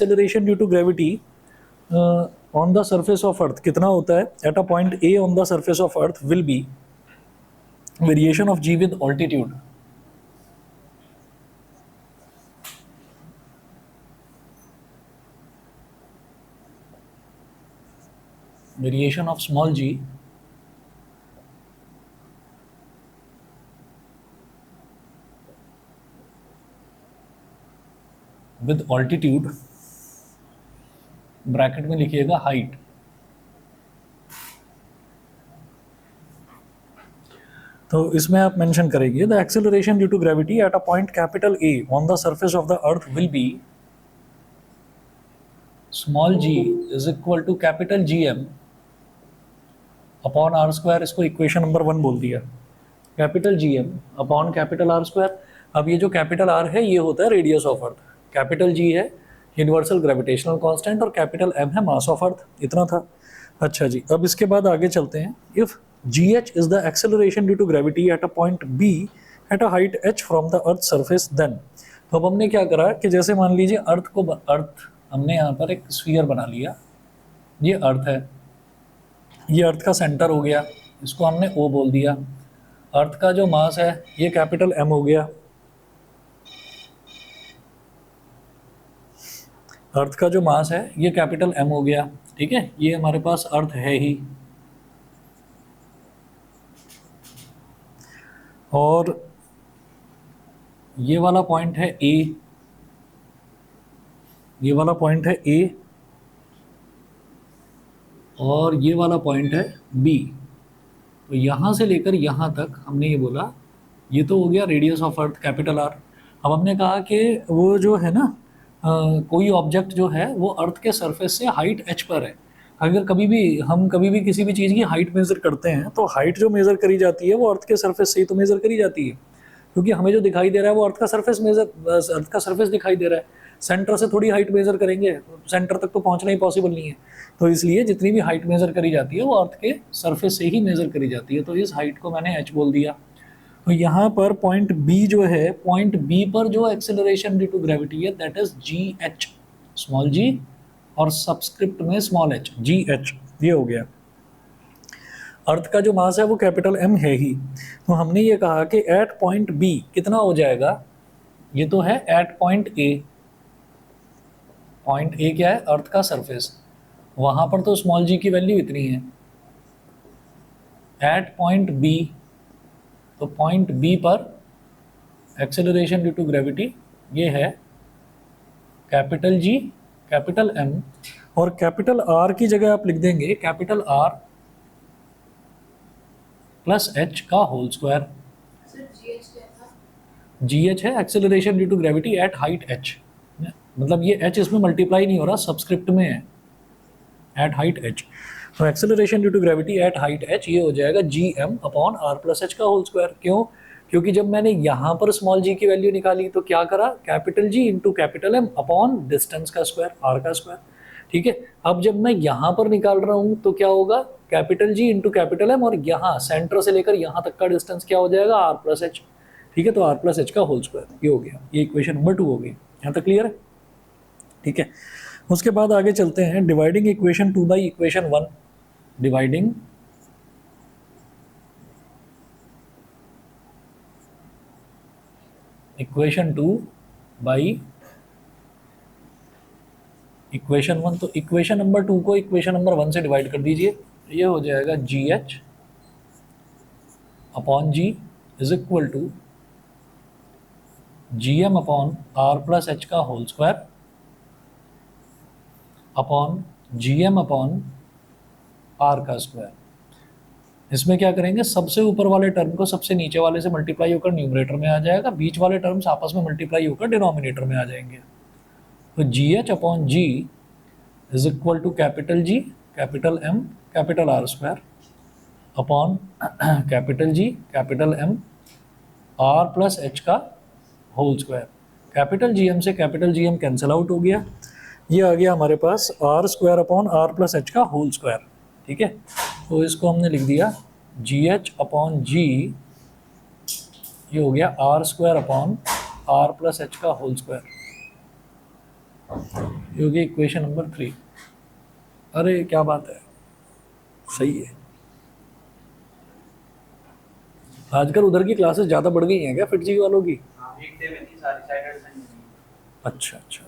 Acceleration due to gravity on the surface of earth कितना होता है at a point A on the surface of earth will be variation of ji with altitude. Variation of small g with altitude, bracket में लिखिएगा height. तो इसमें आप mention करेंगे the acceleration due to gravity at a point capital A on the surface of the earth will be small ji is equal to capital G M upon R square. इसको equation number 1 बोल दिया. Capital G M upon capital R square. अब ये जो capital R है ये होता है radius of earth, capital G है यूनिवर्सल ग्रेविटेशनल कांस्टेंट और कैपिटल एम है मास ऑफ अर्थ. इतना था. अच्छा जी, अब इसके बाद आगे चलते हैं. If g H is the acceleration due to gravity at a point B at a height h from the earth surface then. तो अब हमने क्या करा कि जैसे मान लीजिए अर्थ हमने यहाँ पर एक स्फीयर बना लिया. ये अर्थ है, ये अर्थ का सेंटर हो गया, इसको हमने ओ बोल दिया. अर्थ का जो मास है ये कैपिटल एम हो गया. अर्थ का जो मास है ये कैपिटल एम हो गया. ठीक है, ये हमारे पास अर्थ है ही. और ये वाला पॉइंट है ए, ये वाला पॉइंट है ए और ये वाला पॉइंट है बी. तो यहाँ से लेकर यहाँ तक हमने ये बोला ये तो हो गया radius of earth capital R. अब हमने कहा कि वो जो है ना कोई ऑब्जेक्ट जो है वो अर्थ के सरफेस से हाइट एच पर है. अगर कभी भी किसी भी चीज़ की हाइट मेज़र करते हैं तो हाइट जो मेज़र करी जाती है वो अर्थ के सरफेस से ही तो मेज़र करी जाती है, क्योंकि हमें जो दिखाई दे रहा है वो अर्थ का सरफेस दिखाई दे रहा है. सेंटर से थोड़ी हाइट मेज़र करेंगे, सेंटर तक तो पहुंचना ही पॉसिबल नहीं है. तो इसलिए जितनी भी हाइट मेज़र करी जाती है वो अर्थ के सरफेस से ही मेज़र करी जाती है. तो इस हाइट को मैंने एच बोल दिया. तो यहाँ पर पॉइंट बी जो है, पॉइंट बी पर जो एक्सेलरेशन ड्यू टू ग्रेविटी है that is G H, small G और सबस्क्रिप्ट में स्मॉल एच, जी एच. ये हो गया. अर्थ का जो मास है वो कैपिटल एम है ही. तो हमने ये कहा कि एट पॉइंट बी कितना हो जाएगा, ये तो है at point A. Point A क्या है, अर्थ का सरफेस. वहां पर तो स्मॉल जी की वैल्यू इतनी है. एट पॉइंट बी, तो पॉइंट बी पर एक्सेलरेशन ड्यू टू ग्रेविटी ये है कैपिटल जी, कैपिटल एम और कैपिटल आर की जगह आप लिख देंगे कैपिटल आर प्लस एच का होल स्क्वायर. जी एच है acceleration due to gravity at height h. मतलब ये एच इसमें मल्टीप्लाई नहीं हो रहा, सबस्क्रिप्ट में है एट हाइट एच. तो acceleration due to gravity at height H ये हो जाएगा G M upon R plus H का होल स्क्वायर. क्यों? क्योंकि जब मैंने यहाँ पर स्मॉल जी की वैल्यू निकाली तो क्या करा, capital G into capital M upon distance का स्क्वायर, आर का स्क्वायर. ठीक है, अब जब मैं यहाँ पर निकाल रहा हूँ तो क्या होगा, capital G into capital M और यहाँ सेंटर से लेकर यहाँ तक का डिस्टेंस क्या हो जाएगा, आर प्लस एच. ठीक है, तो आर प्लस एच का होल स्क्वायर ये हो गया. ये इक्वेशन नंबर 2 हो गई. यहाँ तक क्लियर है? ठीक है, उसके बाद आगे चलते हैं. Dividing equation 2 by equation 1. Dividing equation 2 by equation 1. तो इक्वेशन नंबर 2 को इक्वेशन नंबर 1 से डिवाइड कर दीजिए. ये हो जाएगा G H upon G is equal to G M upon R plus H का whole square upon G M upon R का स्क्वायर. इसमें क्या करेंगे, सबसे ऊपर वाले टर्म को सबसे नीचे वाले से मल्टीप्लाई होकर न्यूमरेटर में आ जाएगा, बीच वाले टर्म्स आपस में मल्टीप्लाई होकर डिनोमिनेटर में आ जाएंगे. तो G H upon G is equal to capital G, capital M, capital R square upon capital G, capital M, R plus H का whole square. Capital G M से capital G M cancel out हो गया. ये आ गया हमारे पास R square upon R plus H का होल स्क्वायर. ठीक है, तो इसको हमने लिख दिया जी एच अपॉन जी, ये हो गया R square upon R plus H का होल स्क्वायर. ये होगी इक्वेशन नंबर 3। अरे क्या बात है, सही है। आजकल उधर की क्लासेस ज़्यादा बढ़ गई हैं क्या फिट जी वालों की? हाँ, एक डे में थी सारी सैटरडे संडे में। अच्छा अच्छा,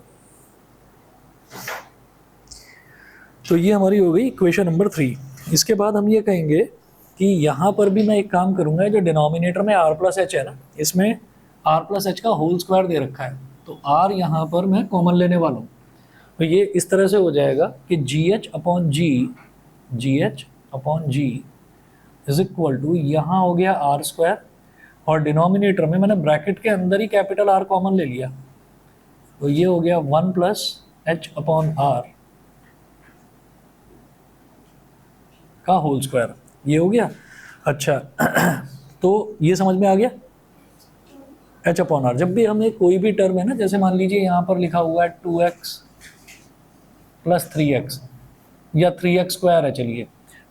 तो ये हमारी हो गई इक्वेशन नंबर 3। इसके बाद हम ये कहेंगे कि यहाँ पर भी मैं एक काम करूँगा, जो डिनोमिनेटर में r प्लस एच है ना, इसमें r प्लस एच का होल स्क्वायर दे रखा है, तो r यहाँ पर मैं कॉमन लेने वाला हूँ। तो ये इस तरह से हो जाएगा कि G H upon G is equal to, यहाँ हो गया आर स्क्वायर, और डिनोमिनेटर में मैंने ब्रैकेट के अंदर ही कैपिटल आर कॉमन ले लिया, तो ये हो गया 1 प्लस एच अपॉन आर का होल स्क्वायर, ये हो गया। अच्छा तो ये समझ में आ गया। एच अपॉन आर, जब भी हमें कोई भी टर्म है ना, जैसे मान लीजिए यहाँ पर लिखा हुआ है 2x प्लस 3x या 3x स्क्वायर है, चलिए,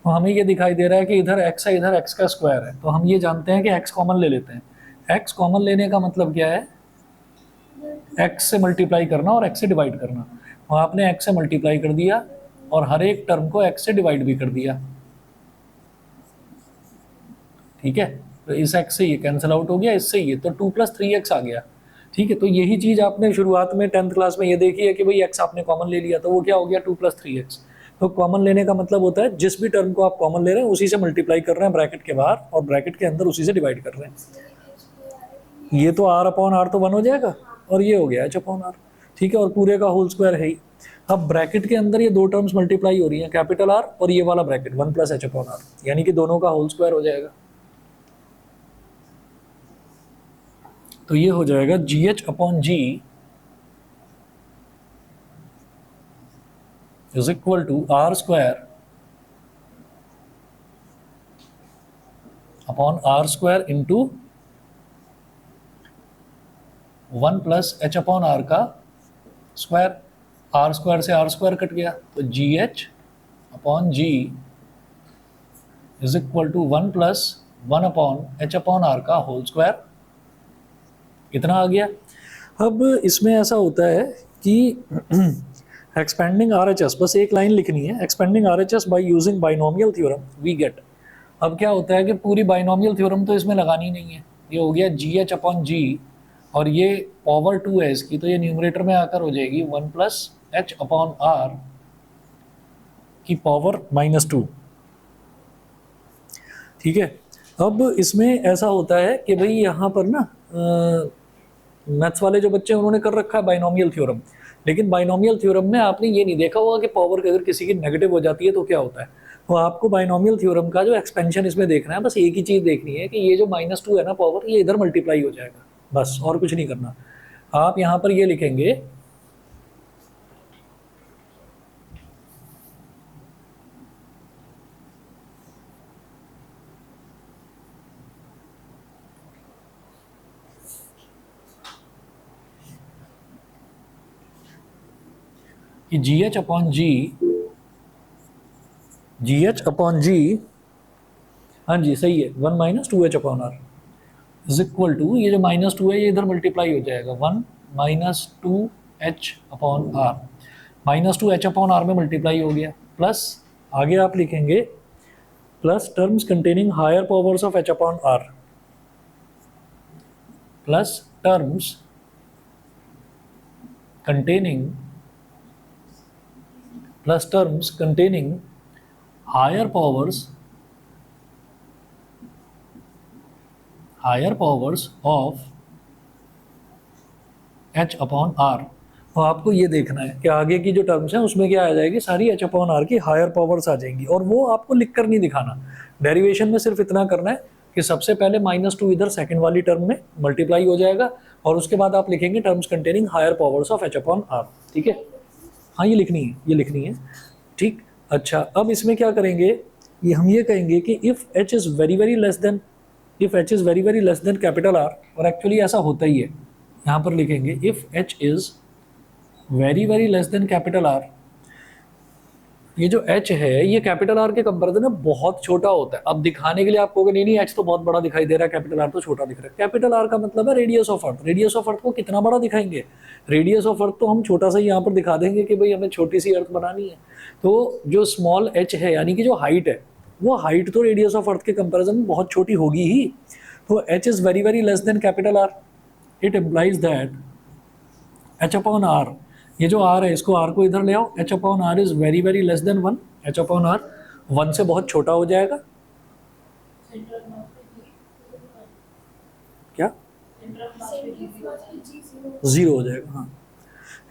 तो हमें ये दिखाई दे रहा है कि इधर x है, इधर x का स्क्वायर है, तो हम ये जानते हैं कि x कॉमन ले लेते हैं। x कॉमन लेने का मतलब क्या है? x से मल्टीप्लाई करना और x से डिवाइड करना। तो आपने x से मल्टीप्लाई कर दिया और हर एक टर्म को x से डिवाइड भी कर दिया, ठीक है। तो इस x से ये कैंसिल आउट हो गया, इससे ये, तो 2 प्लस 3x आ गया, ठीक है। तो यही चीज़ आपने शुरुआत में 10th क्लास में ये देखी है कि भाई x आपने कॉमन ले लिया, तो वो क्या हो गया 2 प्लस 3x। तो कॉमन लेने का मतलब होता है जिस भी टर्म को आप कॉमन ले रहे हैं उसी से मल्टीप्लाई कर रहे हैं ब्रैकेट के बाहर, और ब्रैकेट के अंदर उसी से डिवाइड कर रहे हैं। ये तो r अपॉन आर तो 1 हो जाएगा, और ये हो गया h अपॉन आर, ठीक है, और पूरे का होल स्क्वायर है ही। अब ब्रैकेट के अंदर ये दो टर्म्स मल्टीप्लाई हो रही हैं, कैपिटल R और ये वाला bracket 1 plus H upon R, यानी कि दोनों का होल स्क्वायर हो जाएगा। तो ये हो जाएगा G H upon G is equal to R square upon R square into 1 plus H upon R का स्क्वायर। आर स्क्वायर से आर स्क्वायर कट गया, तो G H upon G is equal to 1 plus 1 upon H upon R का whole square. कितना आ गया? अब इसमें ऐसा होता है कि एक्सपेंडिंग आर एच एस, बस एक लाइन लिखनी है, expanding R H S by using binomial theorem we get. अब क्या होता है कि पूरी बाइनोमियल थ्योरम तो इसमें लगानी नहीं है, ये हो गया जी एच अपॉन जी, और ये पावर 2 है इसकी, तो ये न्यूमरेटर में आकर हो जाएगी 1 प्लस एच अपॉन आर की पावर -2, ठीक है। अब इसमें ऐसा होता है कि भाई यहाँ पर ना मैथ्स वाले जो बच्चे उन्होंने कर रखा है बाइनोमियल थ्योरम, लेकिन बाइनोमियल थ्योरम में आपने ये नहीं देखा होगा कि पावर अगर किसी की नेगेटिव हो जाती है तो क्या होता है। तो आपको बाइनोमियल थ्योरम का जो एक्सपेंशन इसमें देखना है, बस एक ही चीज़ देखनी है कि ये जो -2 है ना पावर, ये इधर मल्टीप्लाई हो जाएगा, बस और कुछ नहीं करना। आप यहाँ पर ये लिखेंगे कि जी एच अपॉन जी, हाँ जी सही है, 1 minus 2h upon R is equal to, ये जो -2 है ये इधर मल्टीप्लाई हो जाएगा, 1 minus 2h upon R, -2h upon R में मल्टीप्लाई हो गया, प्लस आगे आप लिखेंगे plus terms containing higher powers of h upon R, plus terms containing higher powers of h upon R. तो आपको ये देखना है कि आगे की जो टर्म्स हैं उसमें क्या आ जाएगी, सारी h अपॉन आर की हायर पावर्स आ जाएंगी, और वो आपको लिख कर नहीं दिखाना, डेरिवेशन में सिर्फ इतना करना है कि सबसे पहले -2 इधर सेकंड वाली टर्म में मल्टीप्लाई हो जाएगा, और उसके बाद आप लिखेंगे terms containing higher powers of h upon R, ठीक है। हाँ ये लिखनी है, ठीक। अच्छा अब इसमें क्या करेंगे, ये हम ये कहेंगे कि if h is very very less then capital R, और एक्चुअली ऐसा होता ही है, यहाँ पर लिखेंगे if h is very very less then capital R, ये जो h है ये कैपिटल R के कंपैरिजन में बहुत छोटा होता है। अब दिखाने के लिए आप कहोगे नहीं h तो बहुत बड़ा दिखाई दे रहा है, कैपिटल R तो छोटा दिख रहा है। कैपिटल R का मतलब है radius of earth. Radius of अर्थ को कितना बड़ा दिखाएंगे? रेडियस ऑफ अर्थ तो हम छोटा सा यहाँ पर दिखा देंगे कि भाई हमें छोटी सी अर्थ बनानी है। तो जो स्मॉल h है यानी कि जो हाइट है, वो हाइट तो रेडियस ऑफ अर्थ के कंपेरिजन में बहुत छोटी होगी ही। तो h is very very less then capital R। It implies that h upon R, ये जो r है इसको r को इधर ले आओ, h upon R is very very less than 1। h upon R 1 से बहुत छोटा हो जाएगा। क्या? 0 हो जाएगा, हाँ।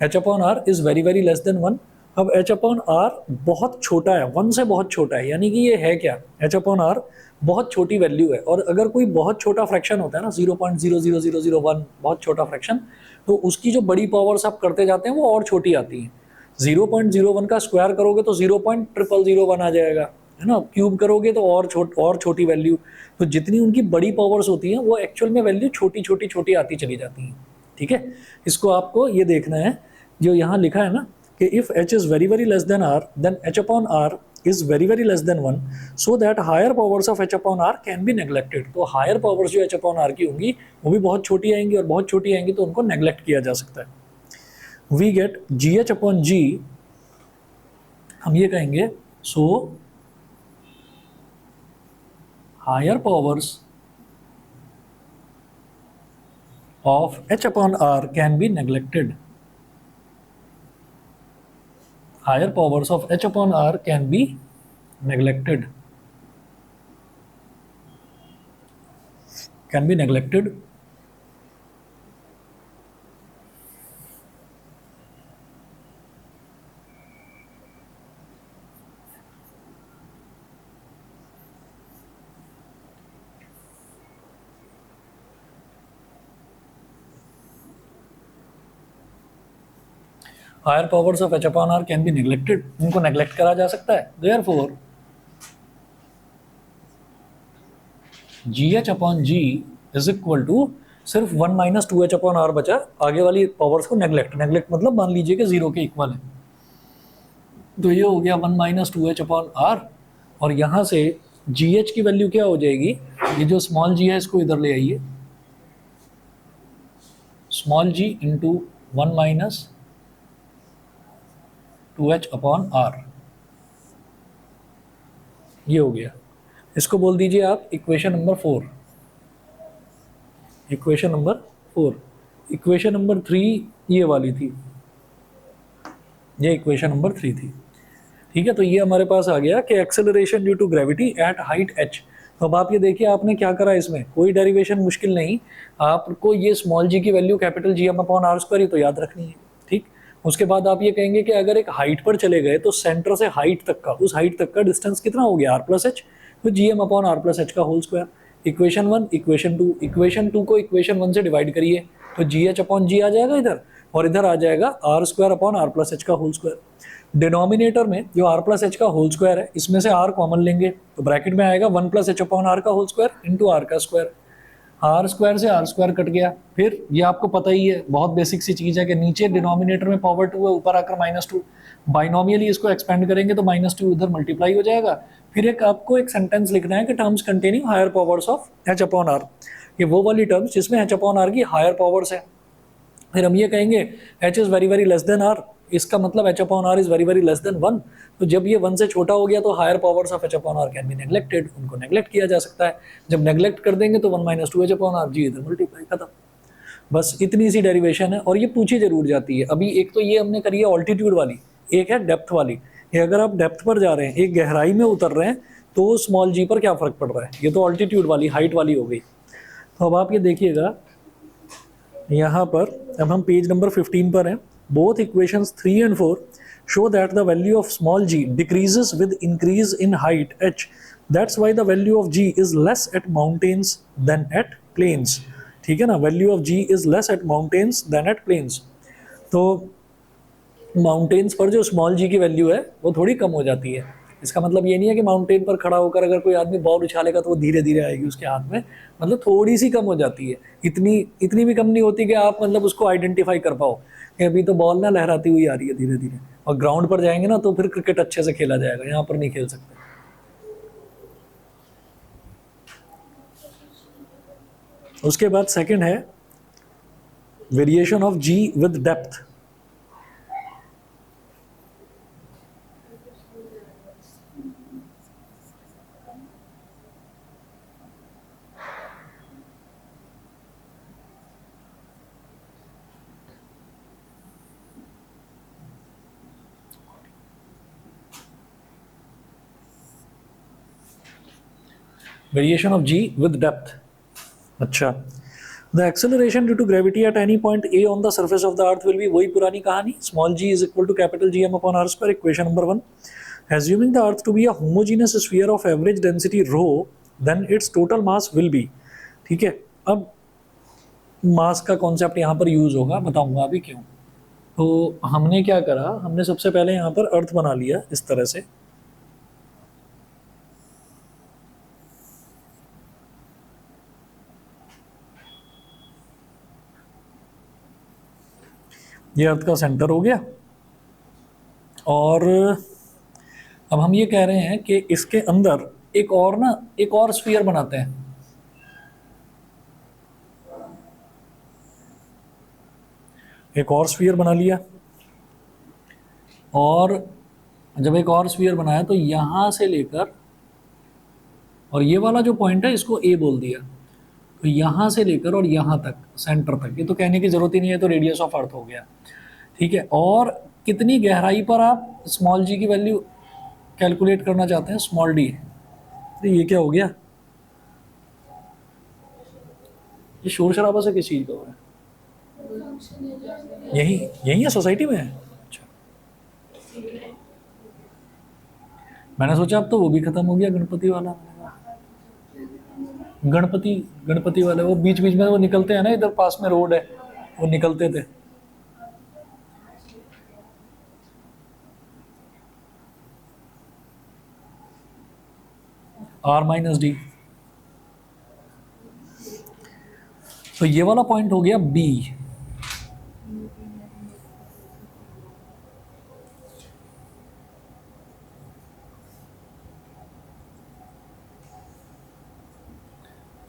h upon R is very very less than 1। अब h अपॉन R बहुत छोटा है, 1 से बहुत छोटा है, यानी कि ये है क्या? h अपॉन R बहुत छोटी वैल्यू है। और अगर कोई बहुत छोटा फ्रैक्शन होता है ना 0.00001, बहुत छोटा फ्रैक्शन, तो उसकी जो बड़ी पावर्स आप करते जाते हैं वो और छोटी आती हैं। 0.01 का स्क्वायर करोगे तो 0.0001 आ जाएगा, है ना। क्यूब करोगे तो और छोटी वैल्यू। तो जितनी उनकी बड़ी पावर्स होती हैं वो एक्चुअल में वैल्यू छोटी छोटी छोटी आती चली जाती हैं, ठीक है। इसको आपको ये देखना है जो यहाँ लिखा है ना कि if h is very very less than r, then h upon r is very very less than 1, so that higher powers of h upon r can be neglected। तो higher powers जो h upon r की होंगी वो भी बहुत छोटी आएंगी, और बहुत छोटी आएंगी तो उनको नेग्लेक्ट किया जा सकता है। we get gh upon g, हम ये कहेंगे so higher powers of h upon r can be neglected। higher powers of h upon r can be neglected, can be neglected। Higher powers of h upon r can be neglected, उनको neglect करा जा सकता है। Therefore gh upon g is equal to सिर्फ 1 minus 2h upon r बचा, आगे वाली powers को नेग्लेक्ट मतलब मान लीजिए कि 0 के इक्वल है। तो ये हो गया 1 माइनस 2h upon r, और यहाँ से gh की वैल्यू क्या हो जाएगी? ये जो स्मॉल g है इसको इधर ले आइए, small g into 1 minus 2h upon r, ये हो गया। इसको बोल दीजिए आप equation number 4। Equation number 4। Equation number 3 ये वाली थी, ये इक्वेशन नंबर 3 थी, ठीक है। तो ये हमारे पास आ गया कि acceleration due to gravity at height h। तो अब आप ये देखिए आपने क्या करा, इसमें कोई डेरिवेशन मुश्किल नहीं, आपको ये स्मॉल g की value capital G upon r square ही तो याद रखनी है, ठीक। उसके बाद आप ये कहेंगे कि अगर एक हाइट पर चले गए तो सेंटर से हाइट तक का, उस हाइट तक का डिस्टेंस कितना हो गया? r प्लस एच, तो gm upon r plus H का whole square. Equation 1, equation 2, equation 2 को इक्वेशन 1 से डिवाइड करिए तो gh अपॉन g आ जाएगा इधर, और इधर आ जाएगा r square upon r plus H का होल स्क्वायर। डिनोमिनेटर में जो r प्लस एच का होल स्क्वायर है इसमें से r कॉमन लेंगे तो ब्रैकेट में आएगा 1 प्लस एच अपॉन r का होल स्क्वायर इंटू r का स्क्वायर। आर स्क्वायर से आर स्क्वायर कट गया। फिर ये आपको पता ही है, बहुत बेसिक सी चीज़ है कि नीचे डिनोमिनेटर में पावर 2 है, ऊपर आकर -2, बाइनोमियली इसको एक्सपेंड करेंगे तो -2 उधर मल्टीप्लाई हो जाएगा। फिर आपको एक सेंटेंस लिखना है कि terms containing higher powers of h upon r, ये वो वाली टर्म्स जिसमें h अपॉन r की हायर पावर्स है। फिर हम ये कहेंगे h is very very less than r, इसका मतलब h upon r is very very less than 1। तो जब ये 1 से छोटा हो गया तो higher powers of h upon r can be neglected, उनको नेग्लेक्ट किया जा सकता है। जब नेग्लेक्ट कर देंगे तो 1 माइनस 2h अपॉन r, जी इधर मल्टीप्लाई, खत्म। बस इतनी सी डेरिवेशन है, और ये पूछी जरूर जाती है। अभी एक तो ये हमने करी है ऑल्टीट्यूड वाली, एक है डेप्थ वाली। ये अगर आप डेप्थ पर जा रहे हैं, एक गहराई में उतर रहे हैं, तो स्मॉल g पर क्या फ़र्क पड़ रहा है? ये तो ऑल्टीट्यूड वाली, हाइट वाली हो गई। तो अब आप ये देखिएगा यहाँ पर, अब हम पेज नंबर 15 पर हैं। Both equations 3 and 4 show that the value of small g decreases with increase in height h. That's why the value of g is less at mountains than at plains. ठीक है ना, value of g is less at mountains than at plains. तो mountains पर जो small g की value है वो थोड़ी कम हो जाती है। इसका मतलब ये नहीं है कि माउंटेन पर खड़ा होकर अगर कोई आदमी बॉल उछालेगा तो वो धीरे धीरे आएगी उसके हाथ में, मतलब थोड़ी सी कम हो जाती है। इतनी भी कम नहीं होती कि आप मतलब उसको आइडेंटिफाई कर पाओ कि अभी तो बॉल ना लहराती हुई आ रही है धीरे धीरे, और ग्राउंड पर जाएंगे ना तो फिर क्रिकेट अच्छे से खेला जाएगा, यहाँ पर नहीं खेल सकते। उसके बाद सेकंड है variation of ji with depth. Variation of ji with depth. अच्छा, the acceleration due to gravity at any point A on the surface of the earth will be, वही पुरानी कहानी, small ji is equal to capital G M upon R square, equation number 1। Assuming the earth to be a homogeneous sphere of average density rho, then its total mass will be। ठीक है, अब मास का concept यहाँ पर use होगा, बताऊंगा अभी क्यों। तो हमने क्या करा, हमने सबसे पहले यहाँ पर अर्थ बना लिया इस तरह से, ये अर्थ का सेंटर हो गया। और अब हम ये कह रहे हैं कि इसके अंदर एक और स्फीयर बनाते हैं। एक और स्फीयर बना लिया, और जब एक और स्फीयर बनाया तो यहां से लेकर, और ये वाला जो पॉइंट है इसको ए बोल दिया, तो यहां से लेकर और यहां तक सेंटर तक, ये तो कहने की जरूरत ही नहीं है, तो रेडियस ऑफ अर्थ हो गया। ठीक है, और कितनी गहराई पर आप स्मॉल जी की वैल्यू कैलकुलेट करना चाहते हैं, स्मॉल डी। तो ये क्या हो गया, ये शोर शराबा से किस चीज का हो रहा है? यही यही है, सोसाइटी में है। अच्छा, मैंने सोचा अब तो वो भी खत्म हो गया, गणपति वाला। गणपति वाले वो बीच बीच में वो निकलते हैं ना, इधर पास में रोड है, वो निकलते थे। आर माइनस डी, तो ये वाला पॉइंट हो गया बी।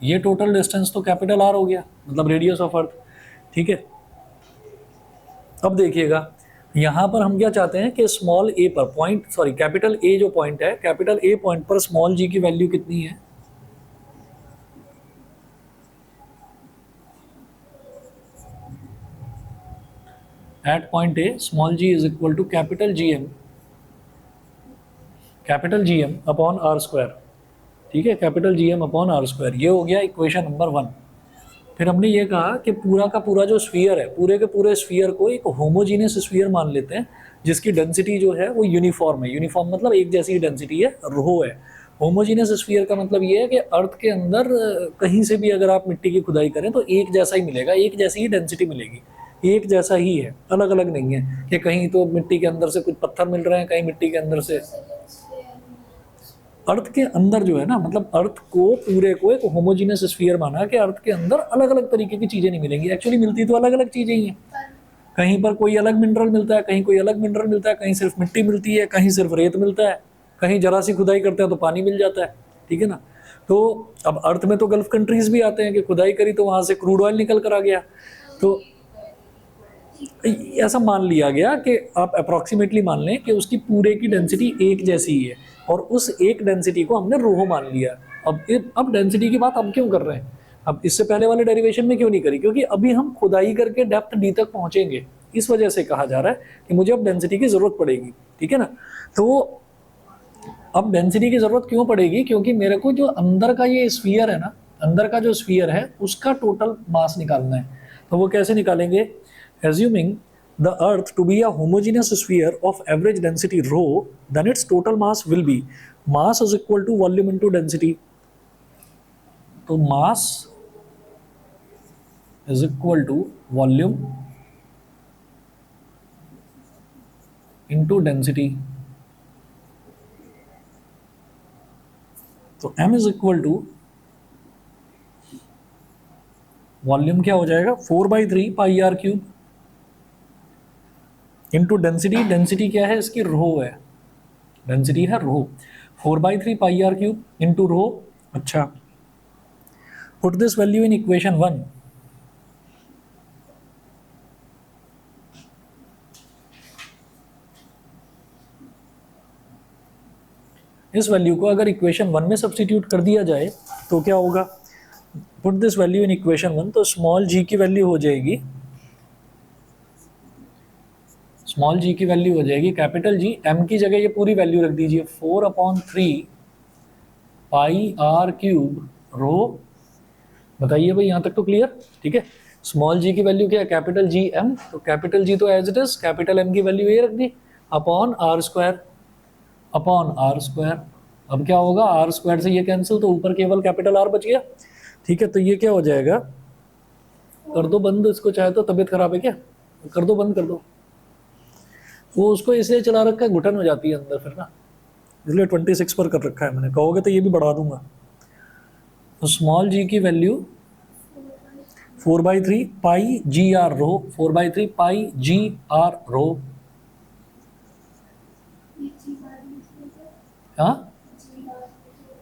ये टोटल डिस्टेंस तो कैपिटल आर हो गया, मतलब रेडियस ऑफ अर्थ। ठीक है, अब देखिएगा यहां पर हम क्या चाहते हैं कि स्मॉल ए पर पॉइंट, सॉरी कैपिटल ए जो पॉइंट है, कैपिटल ए पॉइंट पर स्मॉल जी की वैल्यू कितनी है, at point A small ji is equal to capital G M upon R square. ठीक है, capital G M upon R square, ये हो गया इक्वेशन नंबर 1। फिर हमने ये कहा कि पूरा का पूरा जो स्फीयर है, पूरे के पूरे स्फीयर को एक होमोजीनियस स्फीयर मान लेते हैं, जिसकी डेंसिटी जो है वो यूनिफॉर्म है। यूनिफॉर्म मतलब एक जैसी डेंसिटी है, रो है। होमोजीनियस स्फीयर का मतलब ये है कि अर्थ के अंदर कहीं से भी अगर आप मिट्टी की खुदाई करें तो एक जैसा ही मिलेगा, एक जैसी ही डेंसिटी मिलेगी, एक जैसा ही है, अलग अलग नहीं है कि कहीं तो मिट्टी के अंदर से कुछ पत्थर मिल रहे हैं, कहीं मिट्टी के अंदर से। अर्थ के अंदर जो है ना, मतलब अर्थ को पूरे को एक होमोजीनियस स्फीयर माना कि अर्थ के अंदर अलग अलग तरीके की चीजें नहीं मिलेंगी। एक्चुअली मिलती तो अलग अलग चीजें ही हैं, कहीं पर कोई अलग मिनरल मिलता है, कहीं कोई अलग मिनरल मिलता है, कहीं सिर्फ मिट्टी मिलती है, कहीं सिर्फ रेत मिलता है, कहीं जरा सी खुदाई करते हैं तो पानी मिल जाता है। ठीक है ना, तो अब अर्थ में तो गल्फ कंट्रीज भी आते हैं कि खुदाई करी तो वहां से क्रूड ऑयल निकल कर आ गया, तो ऐसा मान लिया गया कि आप अप्रोक्सीमेटली मान लें कि उसकी पूरे की डेंसिटी एक जैसी ही है, और उस एक डेंसिटी को हमने रो मान लिया। अब डेंसिटी की बात अब क्यों कर रहे हैं, अब इससे पहले वाले डेरिवेशन में क्यों नहीं करी, क्योंकि अभी हम खुदाई करके डेप्थ डी तक पहुंचेंगे, इस वजह से कहा जा रहा है कि मुझे अब डेंसिटी की जरूरत पड़ेगी। ठीक है ना, तो अब डेंसिटी की जरूरत क्यों पड़ेगी, क्योंकि मेरे को जो अंदर का ये स्फीयर है ना, अंदर का जो स्फीयर है उसका टोटल मास निकालना है। तो वो कैसे निकालेंगे, assuming the earth to be a homogeneous sphere of average density rho, then its total mass will be, mass is equal to volume into density। तो mass is equal to volume into density। तो m is equal to volume क्या हो जाएगा, 4/3 pi R cube into density, density क्या है इसकी, rho है, density है rho, 4/3 pi R cube into rho. अच्छा, put this value in equation 1। इस वैल्यू को अगर इक्वेशन 1 में सब्स्टिट्यूट कर दिया जाए तो क्या होगा, put this value in equation 1, तो स्मॉल जी की वैल्यू हो जाएगी, स्मॉल जी की वैल्यू हो जाएगी कैपिटल जी, एम की जगह ये पूरी वैल्यू रख दीजिए 4/3 पाई आर क्यूब रो। बताइए भाई, यहाँ तक तो क्लियर, ठीक है। स्मॉल जी की वैल्यू क्या है, कैपिटल जी एम, तो कैपिटल जी तो as it is, capital M की वैल्यू ये रख दी, upon R square, upon R square. अब क्या होगा, आर स्क्वायर से ये कैंसिल, तो ऊपर केवल कैपिटल आर बच गया, ठीक है। तो ये क्या हो जाएगा, कर दो बंद इसको, चाहे तो तबीयत खराब है क्या, कर दो बंद कर दो। वो उसको इसलिए चला रखा है, घुटन हो जाती है अंदर फिर ना, इसलिए 26 पर कर रखा है मैंने, कहोगे तो ये भी बढ़ा दूंगा। तो स्मॉल जी की value 4/3 pi G R rho, 4/3 pi G R rho. हाँ,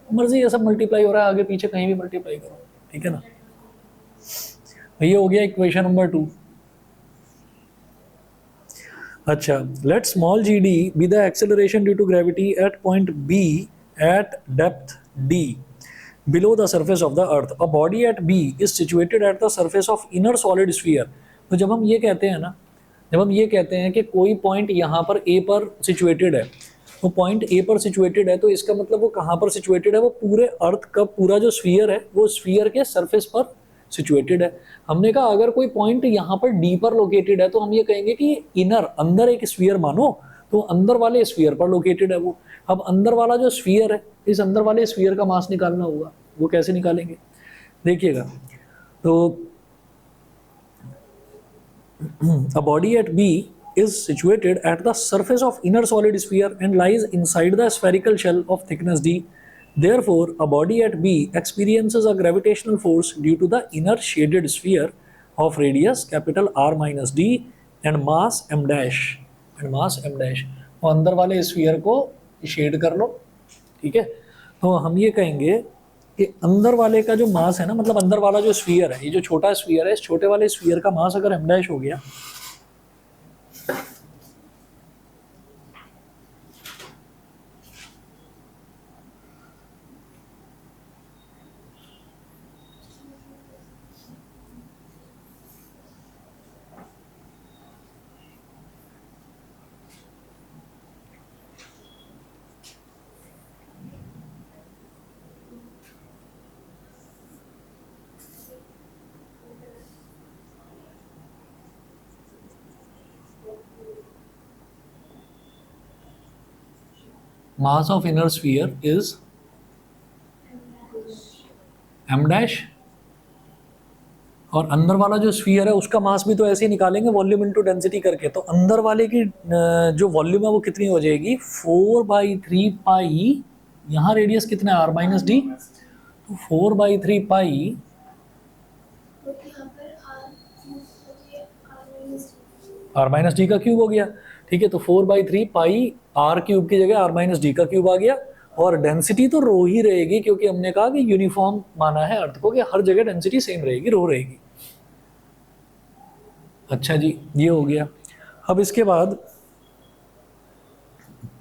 मर्जी, ये सब मल्टीप्लाई हो रहा है, आगे पीछे कहीं भी मल्टीप्लाई करो, ठीक है ना। ये हो गया इक्वेशन नंबर 2। अच्छा, let small G D be the acceleration due to gravity at point B at depth D below the surface of the earth. A body at B is situated at the surface of inner solid sphere. तो जब हम ये कहते हैं ना, जब हम ये कहते हैं कि कोई पॉइंट यहाँ पर A पर सिचुएटेड है, वो पॉइंट A पर सिचुएटेड है, तो इसका मतलब वो कहाँ पर सिचुएटेड है, वो पूरे अर्थ का पूरा जो स्फीयर है वो स्फीयर के सरफेस पर सिचुएटेड है। हमने कहा अगर कोई पॉइंट यहाँ पर D पर लोकेटेड है तो हम ये कहेंगे कि इनर, अंदर एक स्फीयर मानो, तो अंदर वाले स्फीयर पर लोकेटेड है वो। अब अंदर वाला जो स्फीयर है, इस अंदर वाले स्फीयर का मास निकालना होगा, वो कैसे निकालेंगे देखिएगा। तो a body at B is situated at the surface of inner solid sphere and lies inside the spherical shell of thickness d. Therefore, a body at B experiences a gravitational force due to the inner shaded sphere of radius capital R minus d and mass m dash, and mass m dash। और अंदर वाले sphere को shade कर लो, ठीक है। तो हम ये कहेंगे कि अंदर वाले का जो मास है ना, मतलब अंदर वाला जो स्फीयर है, ये जो छोटा स्फीयर है, इस छोटे वाले स्फीयर का मास अगर m डैश हो गया, mass of inner sphere is m dash, और अंदर वाला जो स्फीयर है उसका मास भी तो ऐसे ही निकालेंगे, वॉल्यूम इनटू डेंसिटी करके। तो अंदर वाले की जो वॉल्यूम है वो कितनी हो जाएगी, 4/3 पाई, यहाँ रेडियस कितना है r माइनस डी, तो 4/3 पाई r माइनस डी का क्यूब हो गया, ठीक है। तो 4/3 पाई r क्यूब की जगह r माइनस डी का क्यूब आ गया, और डेंसिटी तो रो ही रहेगी, क्योंकि हमने कहा कि यूनिफॉर्म माना है अर्थ को, कि हर जगह डेंसिटी सेम रहेगी, रो रहेगी। अच्छा जी, ये हो गया। अब इसके बाद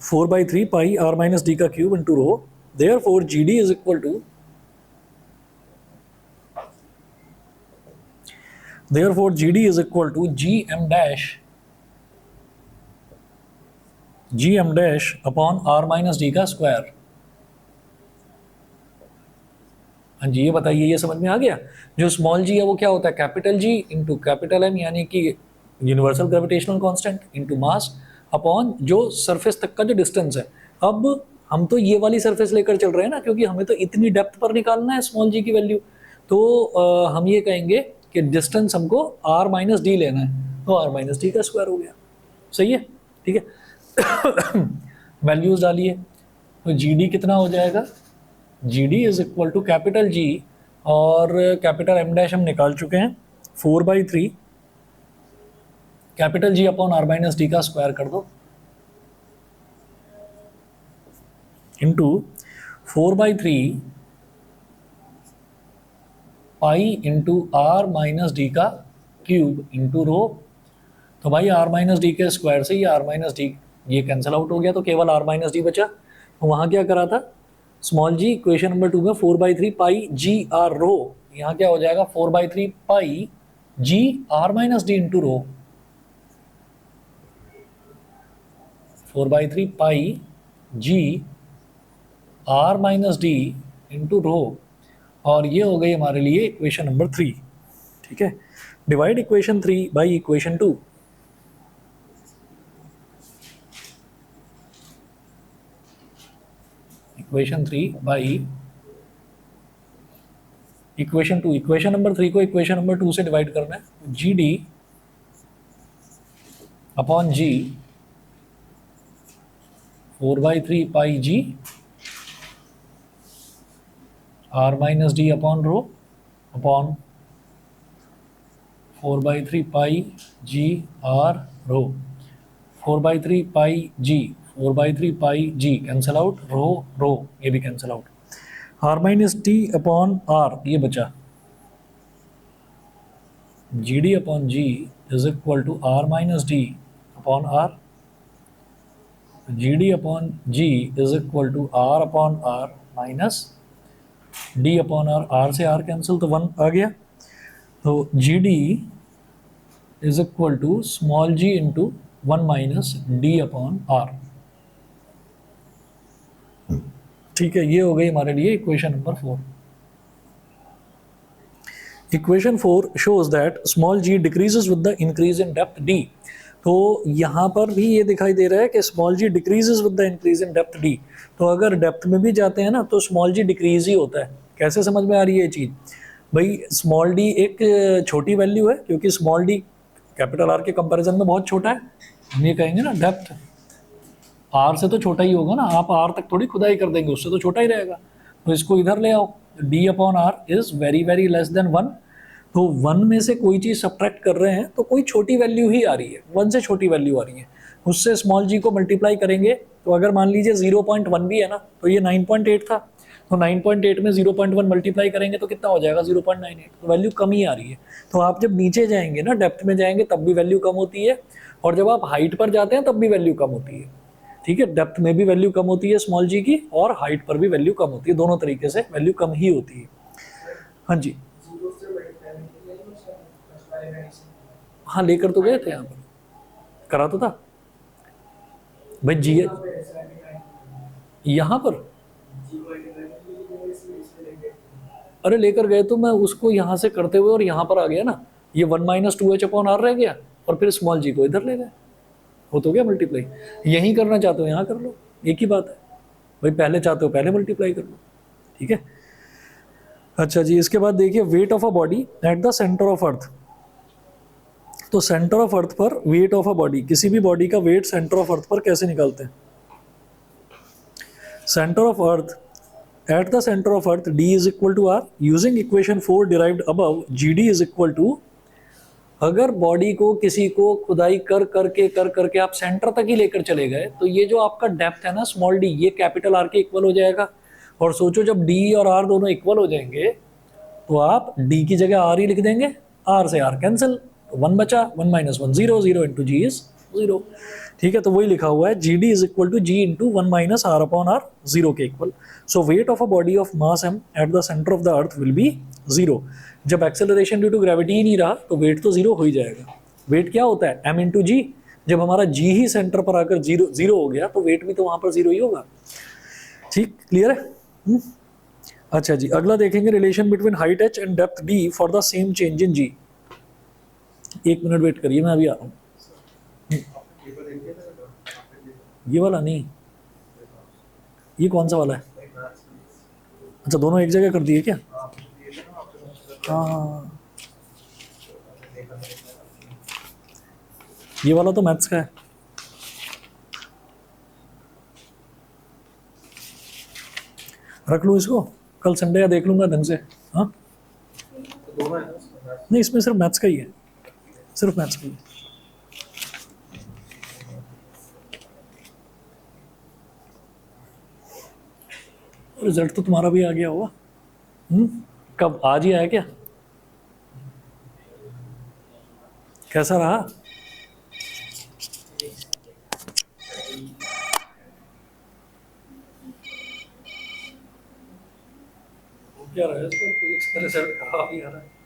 4/3 पाई r माइनस डी का cube into rho, therefore G D is equal to, therefore G D is equal to G M dash upon r minus D का स्क्वायर। हाँ जी, ये बताइए, ये समझ में आ गया। जो स्मॉल जी है वो क्या होता है, capital G into capital M, यानी कि universal gravitational constant into mass, upon जो सरफेस तक का जो डिस्टेंस है। अब हम तो ये वाली सरफेस लेकर चल रहे हैं ना, क्योंकि हमें तो इतनी डेप्थ पर निकालना है स्मॉल जी की वैल्यू, तो हम ये कहेंगे कि डिस्टेंस हमको r माइनस डी लेना है, तो r माइनस डी का स्क्वायर हो गया, सही है, ठीक है। वैल्यूज डालिए, तो जी डी कितना हो जाएगा, G D is equal to capital G और कैपिटल एम डैश हम निकाल चुके हैं, 4/3 capital G upon R minus D का स्क्वायर कर दो into 4/3 pi into R minus D का क्यूब इंटू रो। तो भाई आर माइनस डी के स्क्वायर से ये आर माइनस डी ये कैंसिल आउट हो गया, तो केवल आर माइनस डी बचा। तो वहाँ क्या करा था स्मॉल जी, इक्वेशन नंबर 2 में 4/3 पाई जी आर रो, यहाँ क्या हो जाएगा 4/3 pi G R minus D into rho, 4/3 pi G R minus D into rho, और ये हो गई हमारे लिए इक्वेशन नंबर 3। ठीक है, divide equation 3 by equation 2। Equation 3 by equation 2। Equation number 3 को इक्वेशन नंबर 2 से डिवाइड करना है, G D upon G 4/3 pi G R minus D upon rho upon 4/3 pi G R rho, 4/3 pi G 4/3 pi G cancel out, rho rho ये भी cancel out, R minus D upon R ये बचा, G D upon G is equal to R minus D upon R, G D upon G is equal to R upon R minus D upon R, R से R cancel तो 1 आ गया, तो G D is equal to small G into 1 minus D upon R. ठीक है, ये हो गई हमारे लिए equation number 4। Equation 4 shows that small G decreases with the increase in depth D. तो यहाँ पर भी ये दिखाई दे रहा है कि small G decreases with the increase in depth D. तो अगर डेप्थ में भी जाते हैं ना तो स्मॉल जी डिक्रीज ही होता है। कैसे समझ में आ रही है ये चीज़? भाई स्मॉल डी एक छोटी वैल्यू है, क्योंकि स्मॉल डी कैपिटल आर के कंपैरिजन में बहुत छोटा है। हम ये कहेंगे ना डेप्थ आर से तो छोटा ही होगा ना, आप आर तक थोड़ी खुदाई कर देंगे, उससे तो छोटा ही रहेगा। तो इसको इधर ले आओ, D upon R is very very less than 1। तो 1 में से कोई चीज़ सब्ट्रैक्ट कर रहे हैं तो कोई छोटी वैल्यू ही आ रही है, 1 से छोटी वैल्यू आ रही है, उससे स्मॉल जी को मल्टीप्लाई करेंगे। तो अगर मान लीजिए 0.1 भी है ना, तो ये 9.8 था, तो 9.8 में 0.1 मल्टीप्लाई करेंगे तो कितना हो जाएगा 0.98। तो वैल्यू कम ही आ रही है। तो आप जब नीचे जाएंगे ना, डेप्थ में जाएंगे, तब भी वैल्यू कम होती है, और जब आप हाइट पर जाते हैं तब भी वैल्यू कम होती है। ठीक है, डेप्थ में भी वैल्यू कम होती है स्मॉल जी की, और हाइट पर भी वैल्यू कम होती है, दोनों तरीके से वैल्यू कम ही होती है। हाँ जी, हाँ लेकर तो गए थे, यहाँ पर करा तो था भाई जी। यहाँ पर अरे लेकर गए तो मैं उसको यहाँ से करते हुए और यहाँ पर आ गया ना, ये 1 माइनस 2h अपॉन आर रह गया, और फिर स्मॉल जी को इधर ले गए, हो तो गया मल्टीप्लाई। यहीं करना चाहते हो यहाँ कर लो, एक ही बात है भाई, पहले चाहते हो पहले मल्टीप्लाई कर लो। ठीक है, अच्छा जी, इसके बाद देखिए wait of a body at the centre of अर्थ। तो सेंटर ऑफ अर्थ पर वेट ऑफ अ बॉडी, किसी भी बॉडी का वेट सेंटर ऑफ अर्थ पर कैसे निकालते हैं? Centre of earth at the centre of earth d is equal to R, using equation 4 derived above, G D is equal to, अगर body को किसी को खुदाई कर करके आप सेंटर तक ही लेकर चले गए, तो ये जो आपका डेप्थ है ना स्मॉल डी, ये कैपिटल आर के इक्वल हो जाएगा। और सोचो जब डी और आर दोनों इक्वल हो जाएंगे तो आप डी की जगह आर ही लिख देंगे, आर से आर कैंसिल, 1 बचा, 1 माइनस 1 0, 0 इंटू जी इज 0। ठीक है, तो वही लिखा हुआ है G D is equal to G into 1 minus R upon R, 0 के equal. So weight of a body of mass M at the centre of the earth will be 0। जब acceleration due to gravity ही नहीं रहा तो wait तो 0 हो ही जाएगा। Wait क्या होता है? m इंटू जी। जब हमारा जी ही सेंटर पर आकर 0 हो गया तो वेट भी तो वहाँ पर 0 ही होगा। ठीक, क्लियर है? अच्छा जी, अगला देखेंगे relation between height h and depth d for the same change in g। 1 minute wait करिए, मैं अभी आ रहा हूँ। ये वाला नहीं, ये कौन सा वाला है? अच्छा, दोनों एक जगह कर दिए क्या? हाँ, ये वाला तो मैथ्स का है। रख लूँ इसको, कल संडे या देख लूंगा ढंग से। हाँ नहीं, इसमें सिर्फ मैथ्स का ही है, सिर्फ मैथ्स का ही है। रिजल्ट तो तुम्हारा भी आ गया होगा। कब, आज ही आया क्या? कैसा रहा? वो क्या रहा है, इसका फिजिक्स का रिजल्ट खराब ही आ रहा है।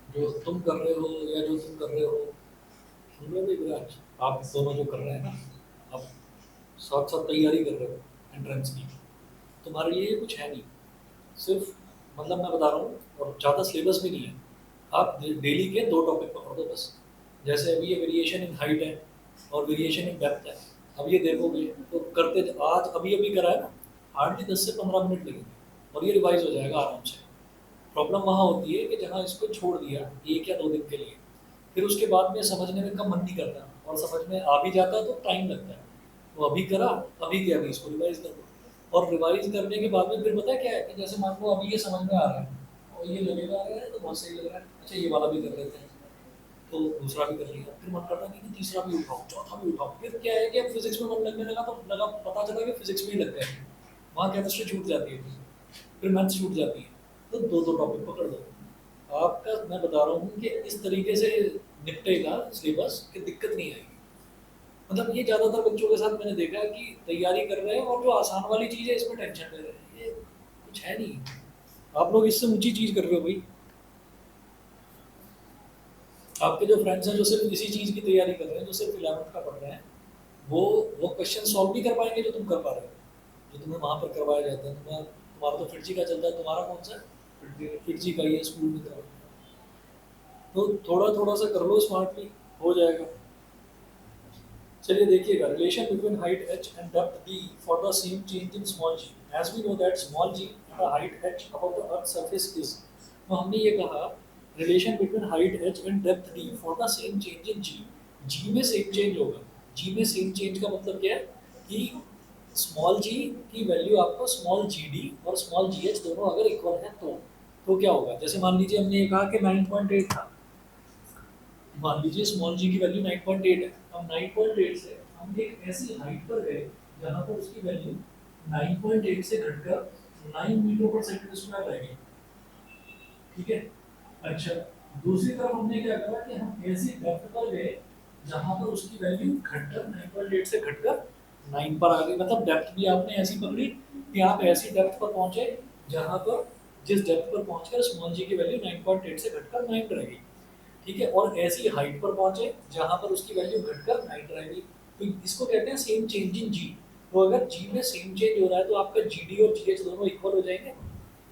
जो तुम कर रहे हो या जो तुम कर रहे हो, सुन रहे हो विराज, आप दोनों जो कर रहे हैं ना, आप साथ साथ तैयारी कर रहे हो एंट्रेंस की, तुम्हारे लिए ये कुछ है नहीं। सिर्फ मतलब मैं बता रहा हूँ, और ज़्यादा सिलेबस भी नहीं है। आप डेली के 2 टॉपिक पकड़ दो बस। जैसे अभी ये वेरिएशन इन हाइट है और वेरिएशन इन डेप्थ है, अब ये देखोगे तो करते आज अभी अभी करा है ना, हार्डली 10 से 15 मिनट लगेंगे और ये रिवाइज हो जाएगा आराम से। प्रॉब्लम वहाँ होती है कि जहाँ इसको छोड़ दिया 1 या 2 दिन के लिए, फिर उसके बाद में समझने में का मन नहीं करता, और समझ में आ भी जाता तो टाइम लगता है। तो अभी करा, अभी क्या, अभी इसको रिवाइज कर दो, और रिवाइज करने के बाद में फिर पता है क्या है कि जैसे मान लो अभी ये समझ में आ रहा है और ये लगेगा आ रहा है तो बहुत सही लग रहा है, अच्छा ये वाला भी कर लेते हैं, तो दूसरा भी कर लिया, फिर मन करता है कि तीसरा भी उठाओ, चौथा भी उठाओ, फिर क्या है कि अब फिजिक्स में मन लगने लगा तो लगा, पता चला कि फिजिक्स में ही लग गए, वहाँ केमिस्ट्री छूट जाती है, फिर मैथ्स छूट जाती है। तो 2 टॉपिक पकड़ लो। आपका मैं बता रहा हूँ कि इस तरीके से निपटेगा सिलेबस कि दिक्कत नहीं आएगी। मतलब ये ज़्यादातर बच्चों के साथ मैंने देखा है कि तैयारी कर रहे हैं और जो आसान वाली चीज़ है इसमें टेंशन ले रहे हैं, ये कुछ है नहीं। आप लोग इससे ऊंची चीज़ कर रहे हो भाई। आपके जो फ्रेंड्स हैं जो सिर्फ इसी चीज़ की तैयारी कर रहे हैं, जो सिर्फ 11th का पढ़ रहे हैं, वो क्वेश्चन सॉल्व भी कर पाएंगे जो तुम कर पा रहे हो, जो तुम्हें वहाँ पर करवाया जाता है। तुम्हारा तो फिटजी का चलता है, तुम्हारा कौन सा है? फिटजी का ही है, स्कूल में करवाया। तो थोड़ा थोड़ा सा कर लो, स्मार्टली हो जाएगा। चलिए देखिएगा, relation between height h and depth d for the same change in small g, as we know that small g and the height h above the earth surface is. तो हमने ये कहा relation between height h and depth d for the same change in g। g में same change होगा। g में same change का मतलब क्या है कि स्मॉल g की वैल्यू आपको स्मॉल gd और स्मॉल gh दोनों अगर इक्वल है तो क्या होगा। जैसे मान लीजिए हमने ये कहा कि 9.8 था, मान लीजिए स्मॉल g की वैल्यू 9.8 है। अब 9.8 से हम एक ऐसी हाइट पर गए जहां पर उसकी वैल्यू 9.8 से घटकर 9 मीटर पर सेकंड स्क्वायर रह गई। ठीक है। अच्छा, दूसरी तरफ हमने क्या करा कि हम ऐसी डेप्थ पर गए जहां पर उसकी वैल्यू घटकर 9.8 से घटकर 9 पर आ गई। मतलब डेप्थ भी आपने ऐसी पकड़ी कि आप ऐसी डेप्थ पर पहुंचे जहां पर जिस डेप्थ पर पहुंचकर स्मॉल जी की वैल्यू 9.8 से घटकर 9 रह गई। ठीक है। और ऐसी हाइट पर पहुंचे जहां पर उसकी वैल्यू घटकर 9 रह गई। तो इसको कहते हैं सेम चेंज इन जी। तो अगर जी में सेम चेंज हो रहा है तो आपका जीडी और जीएच दोनों इक्वल हो जाएंगे।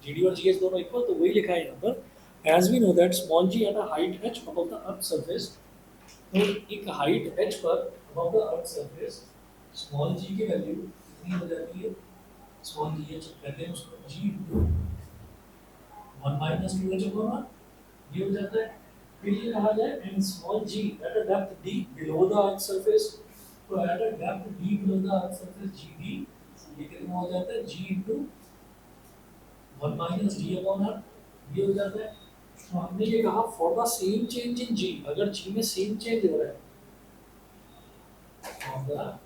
जीडी और जीएच दोनों इक्वल, तो वही लिखा है यहाँ पर। As we know that small g at a height h above the earth surface, तो एक हाइट h पर above the earth surface small g की वैल्यू कितनी हो जाती है, स्मॉल g h कहते हैं उसको g into 1 minus 2h upon r, ये हो जाता है। फिर ये कहा जाए and small g at a depth d below the earth surface, तो at a depth d below the earth surface gd ये कितना हो जाता है g into 1 minus d upon r, ये हो जाता है। तो हमने ये कहा for the same change in G, अगर जी में सेम चेंज हो रहा है for the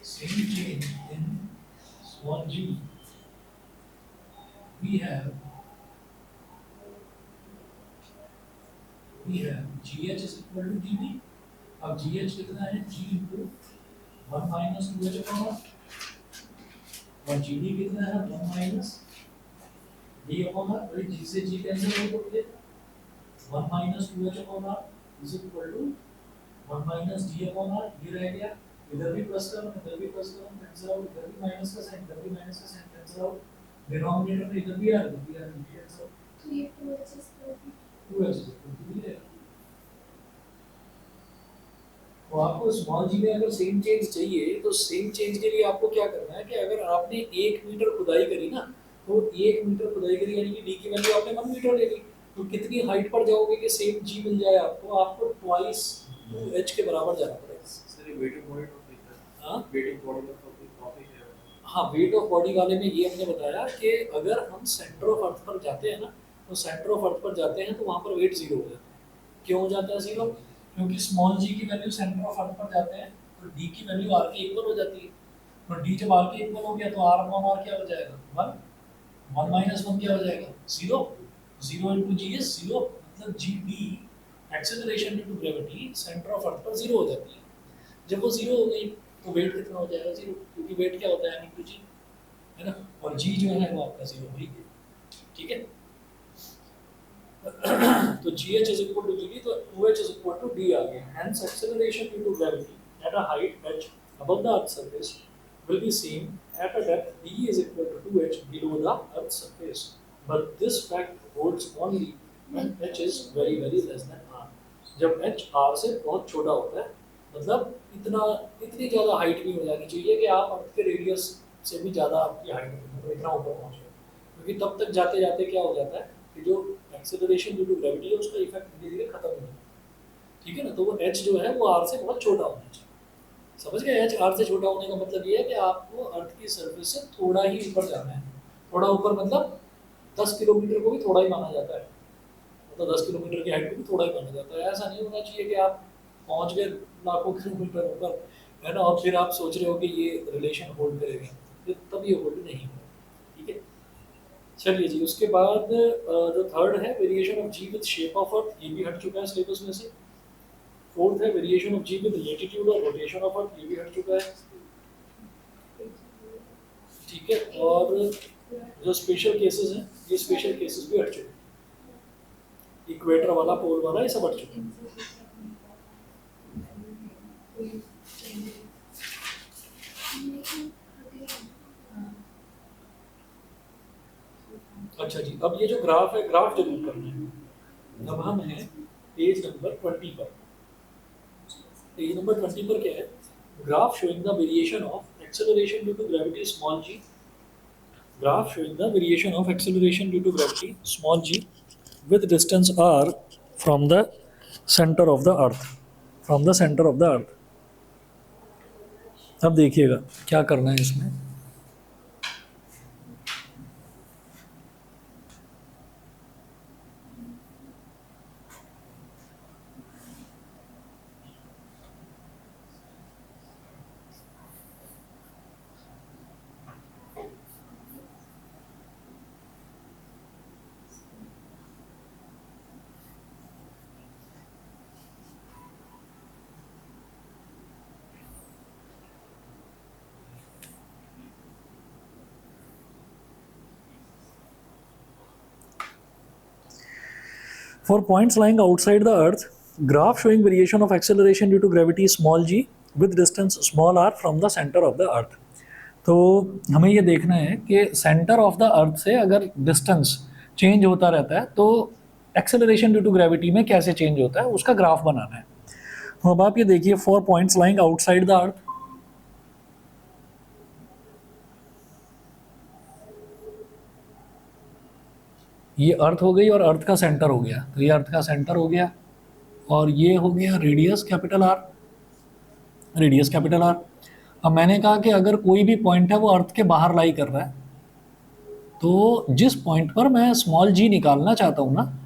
same change in small G we have GH is equal to GD। अब GH कितना है G into 1 minus 2H upon R, और GD कितना है 1 minus D upon R। और G से G कैंसिल हो तो 1 minus 2H upon R is equal to 1 minus D upon R, ये रह गया। इधर भी प्लस करो इधर भी प्लस करो कैंसिल आउट, इधर भी माइनस का साइन इधर भी माइनस का साइन कैंसिल आउट, डिनोमिनेटर में इधर भी आ इधर भी आ कैंसिल आउट, तो ये 2h है। तो आपको स्मॉल जी में अगर सेम चेंज चाहिए तो सेम चेंज के लिए आपको क्या करना है कि अगर आपने 1 मीटर खुदाई करी ना, तो 1 मीटर खुदाई करी यानी कि डी की वैल्यू आपने 1 मीटर ले ली, तो कितनी हाइट पर जाओगे कि सेम जी मिल जाए आपको, आपको ट्वाइस 2h के बराबर जाना पड़ेगा। सर ये वेट ऑफ बॉडी टॉपिक है। हाँ वेट ऑफ बॉडी का टॉपिक है। हाँ, वेट ऑफ बॉडी वाले में ये हमने बताया कि अगर हम सेंटर ऑफ अर्थ पर जाते हैं ना, तो सेंटर ऑफ अर्थ पर जाते हैं तो वहाँ पर वेट जीरो हो जाता है। क्यों हो जाता है जीरो? क्योंकि स्मॉल जी की वैल्यू सेंटर ऑफ अर्थ पर जाते हैं तो डी की वैल्यू आर के इक्वल हो जाती है। तो डी जब आर के इक्वल हो गया तो आर अपॉन आर क्या हो जाएगा 1, 1 माइनस 1 क्या हो जाएगा 0, 0 इंटू जी इज 0, मतलब G D acceleration due to gravity centre of earth पर 0 हो जाती है। जब वो 0 हो गई तो वेट कितना हो जाएगा 0, क्योंकि वेट क्या होता है इंटू जी, है ना, और जी जो है वो आपका 0 हो गया। ठीक है। तो GH is equal to GD, तो 2H is equal to D आ गया। Hence acceleration due to gravity at a height h above the earth's surface will be same at a depth D is equal to 2H below the earth's surface, but this fact holds only when h is very less than r। जब h r से बहुत छोटा होता है, मतलब इतनी ज़्यादा height नहीं हो जानी चाहिए कि आप अर्थ के रेडियस से भी ज़्यादा आपकी हाइट मतलब इतना ऊपर पहुँचे, क्योंकि तब तक जाते जाते क्या हो जाता है कि जो एक्सेलरेशन ड्यू टू ग्रेविटी है उसका इफेक्ट धीरे धीरे खत्म हो जाता है। ठीक है ना, तो वो h जो है वो r से बहुत छोटा होना चाहिए। समझ गए? h r से छोटा होने का मतलब ये है कि आपको अर्थ की सरफेस से थोड़ा ही ऊपर जाना है। थोड़ा ऊपर मतलब 10 किलोमीटर को भी थोड़ा ही माना जाता है, मतलब 10 किलोमीटर की हाइट को भी थोड़ा ही माना जाता है। ऐसा नहीं होना चाहिए कि आप पहुंच गए लाखों किलोमीटर ऊपर, है ना, और फिर आप सोच रहे हो कि ये रिलेशन होल्ड करेगा, तब ये होल्ड नहीं होगा। ठीक है। चलिए जी, उसके बाद जो थर्ड है variation of ji with shape of earth, ये भी हट चुका है सिलेबस में से। फोर्थ है variation of ji with latitude और रोटेशन ऑफ अर्थ, ये भी हट चुका है। ठीक है। और जो स्पेशल केसेस हैं ये स्पेशल केसेस भी हट चुके हैं, इक्वेटर वाला पोल वाला ये सब हट चुके हैं। अच्छा जी, अब ये जो ग्राफ है ग्राफ जरूर करना है। अब हम हैं पेज नंबर 20 पर। पेज नंबर 20 पर क्या है? Graph showing the variation of acceleration due to gravity small G graph showing the variation of acceleration due to gravity small g with distance r from the center of the earth, from the center of the earth. अब देखिएगा क्या करना है इसमें. For points lying outside the earth, graph showing variation of acceleration due to gravity small g with distance small r from the center of the earth. तो हमें ये देखना है कि सेंटर ऑफ द अर्थ से अगर डिस्टेंस चेंज होता रहता है तो एक्सेलरेशन ड्यू टू ग्रेविटी में कैसे चेंज होता है उसका ग्राफ बनाना है. तो अब आप ये देखिए 4 पॉइंट्स लाइंग आउटसाइड द अर्थ. ये अर्थ हो गई और अर्थ का सेंटर हो गया, तो ये अर्थ का सेंटर हो गया और ये हो गया radius capital R, radius capital R. अब मैंने कहा कि अगर कोई भी पॉइंट है वो अर्थ के बाहर लाई कर रहा है तो जिस पॉइंट पर मैं स्मॉल जी निकालना चाहता हूँ ना,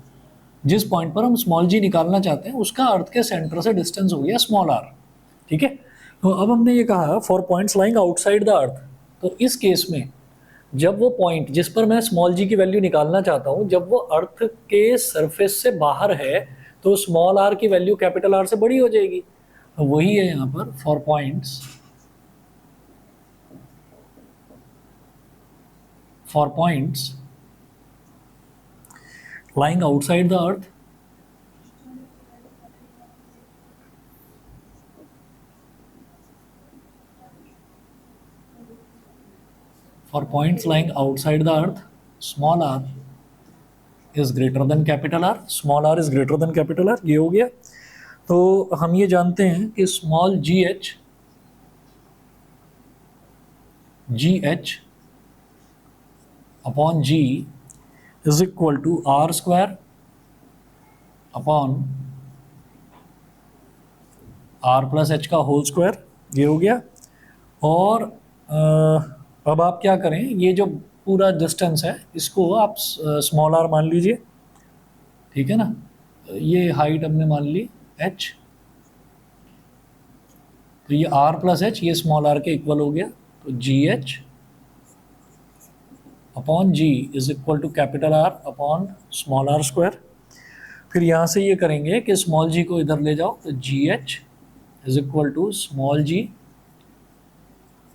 जिस पॉइंट पर हम स्मॉल जी निकालना चाहते हैं उसका अर्थ के सेंटर से डिस्टेंस हो गया स्मॉल आर. ठीक है, तो अब हमने ये कहा for points lying outside the अर्थ. तो इस केस में जब वो पॉइंट जिस पर मैं स्मॉल जी की वैल्यू निकालना चाहता हूँ जब वो अर्थ के सरफेस से बाहर है तो स्मॉल आर की वैल्यू कैपिटल आर से बड़ी हो जाएगी. तो वही है यहाँ पर for points lying outside the earth, for points lying outside the earth small r is greater than capital R, small r is greater than capital R. ये हो गया. तो हम ये जानते हैं कि small G H upon G is equal to R square upon R plus H का होल स्क्वायर. ये हो गया. और अब आप क्या करें, ये जो पूरा डिस्टेंस है इसको आप स्मॉल आर मान लीजिए. ठीक है ना, ये हाइट हमने मान ली एच, तो ये आर प्लस एच ये स्मॉल आर के इक्वल हो गया. तो G H upon G is equal to capital R upon small R square. फिर यहाँ से ये करेंगे कि स्मॉल जी को इधर ले जाओ, तो G H is equal to small G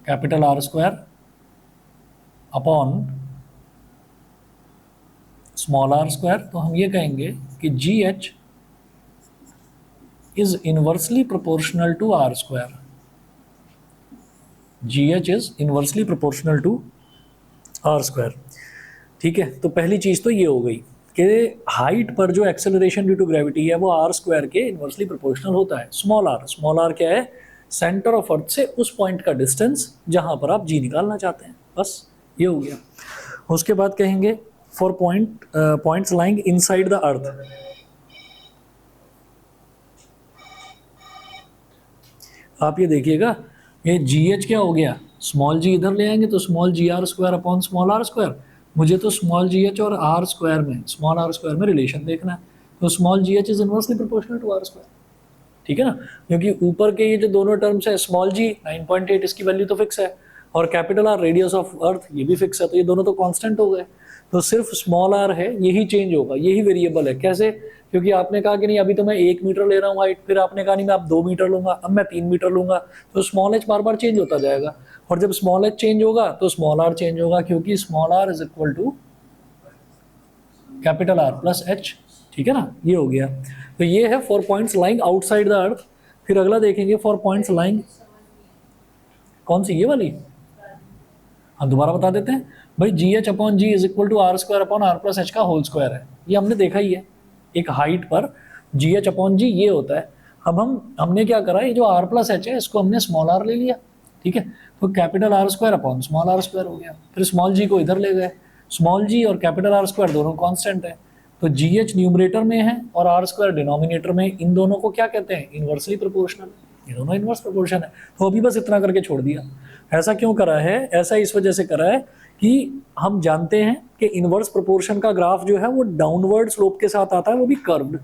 capital R square upon small R square. तो हम ये कहेंगे कि G H is inversely proportional to R square. Ji H is inversely proportional to R square. ठीक है, तो पहली चीज़ तो ये हो गई कि हाइट पर जो एक्सेलरेशन ड्यू टू ग्रेविटी है वो आर स्क्वायर के इनवर्सली प्रोपोर्शनल होता है. स्मॉल आर क्या है, सेंटर ऑफ अर्थ से उस पॉइंट का डिस्टेंस जहां पर आप जी निकालना चाहते हैं. बस ये हो गया. उसके बाद कहेंगे for points lying inside the earth. आप ये देखिएगा ये जी एच क्या हो गया, स्मॉल जी इधर ले आएंगे तो small G R square upon small R square. मुझे तो स्मॉल जी एच और आर स्क्वायर में स्मॉल आर स्क्वायर में रिलेशन देखना है. तो small G H is inversely proportional to R square. ठीक है ना, क्योंकि ऊपर के ये जो दोनों टर्म्स है स्मॉल जी 9.8 इसकी वैल्यू तो फिक्स है और capital are radius of earth ये भी फिक्स है, तो ये दोनों तो कांस्टेंट हो गए. तो सिर्फ स्मॉल आर है यही चेंज होगा, यही वेरिएबल है. कैसे, क्योंकि आपने कहा कि नहीं अभी तो मैं 1 मीटर ले रहा हूँ हाइट, फिर आपने कहा नहीं मैं अब 2 मीटर लूंगा, अब मैं 3 मीटर लूंगा. तो स्मॉल एच बार बार चेंज होता जाएगा और जब स्मॉल एच चेंज होगा तो स्मॉल आर चेंज होगा, क्योंकि small R is equal to capital R plus H. ठीक है ना, ये हो गया. तो ये है for points lying outside the earth. फिर अगला देखेंगे फॉर पॉइंट्स लाइंग, कौन सी, ये वाली. हम दोबारा बता देते हैं भाई, G H upon G is equal to R square upon R plus H का होल स्क्वायर है. ये हमने देखा ही है, एक हाइट पर जी एच अपॉन जी ये होता है. अब हमने क्या करा, ये जो आर प्लस एच है इसको हमने स्मॉल आर ले लिया. ठीक है, तो capital R square upon small R square हो गया। फिर स्मॉल जी को इधर ले गए, स्मॉल जी और कैपिटल आर स्क्वायर दोनों कांस्टेंट है, तो जी एच न्यूमरेटर में है और आर स्क्वायर डिनोमिनेटर में, इन दोनों को क्या कहते हैं, इनवर्सली प्रोपोर्शनल, ये दोनों इनवर्स प्रोपोर्शन है। तो अभी बस इतना करके छोड़ दिया। ऐसा क्यों करा है, ऐसा इस वजह से करा है कि हम जानते हैं कि इनवर्स प्रोपोर्शन का ग्राफ जो है वो डाउनवर्ड स्लोप के साथ आता है, वो भी कर्व्ड,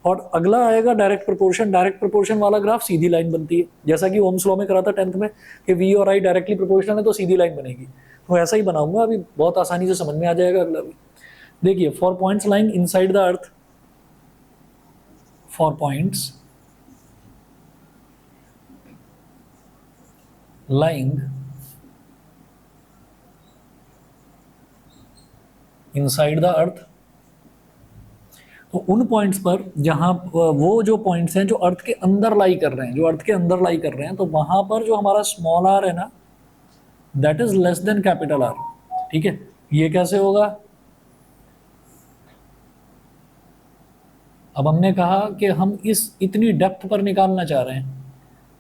और अगला आएगा डायरेक्ट प्रोपोर्शन। डायरेक्ट प्रोपोर्शन वाला ग्राफ सीधी लाइन बनती है, जैसा कि ओम्स लॉ में करा था 10th में कि वी और आई डायरेक्टली प्रोपोर्शनल है तो सीधी लाइन बनेगी। तो ऐसा ही बनाऊंगा, अभी बहुत आसानी से समझ में आ जाएगा अगला भी। देखिए, for points lying inside the earth, for points lying inside the earth, तो उन पॉइंट्स पर जहां वो जो पॉइंट्स हैं जो अर्थ के अंदर लाई कर रहे हैं, जो अर्थ के अंदर लाई कर रहे हैं, तो वहां पर जो हमारा स्मॉल आर है ना, that is less than capital R. ठीक है, ये कैसे होगा, अब हमने कहा कि हम इस इतनी डेप्थ पर निकालना चाह रहे हैं,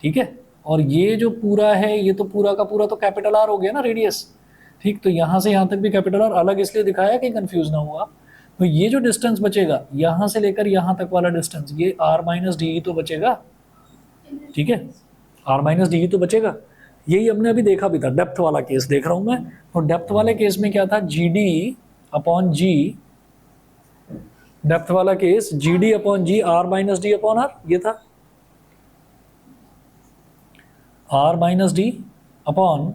ठीक है, और ये जो पूरा है ये तो पूरा का पूरा तो कैपिटल आर हो गया ना, रेडियस। ठीक, तो यहां से यहां तक भी कैपिटल आर, अलग इसलिए दिखाया कि कंफ्यूज ना हुआ। तो ये जो डिस्टेंस बचेगा यहां से लेकर यहां तक वाला डिस्टेंस, ये आर माइनस डी ही तो बचेगा। ठीक है, आर माइनस डी ही तो बचेगा। यही हमने अभी देखा भी था, डेप्थ वाला केस देख रहा हूं मैं। तो डेप्थ वाले केस में क्या था, G D upon G, depth वाला case G D upon G, R minus D upon R, ये था R minus D upon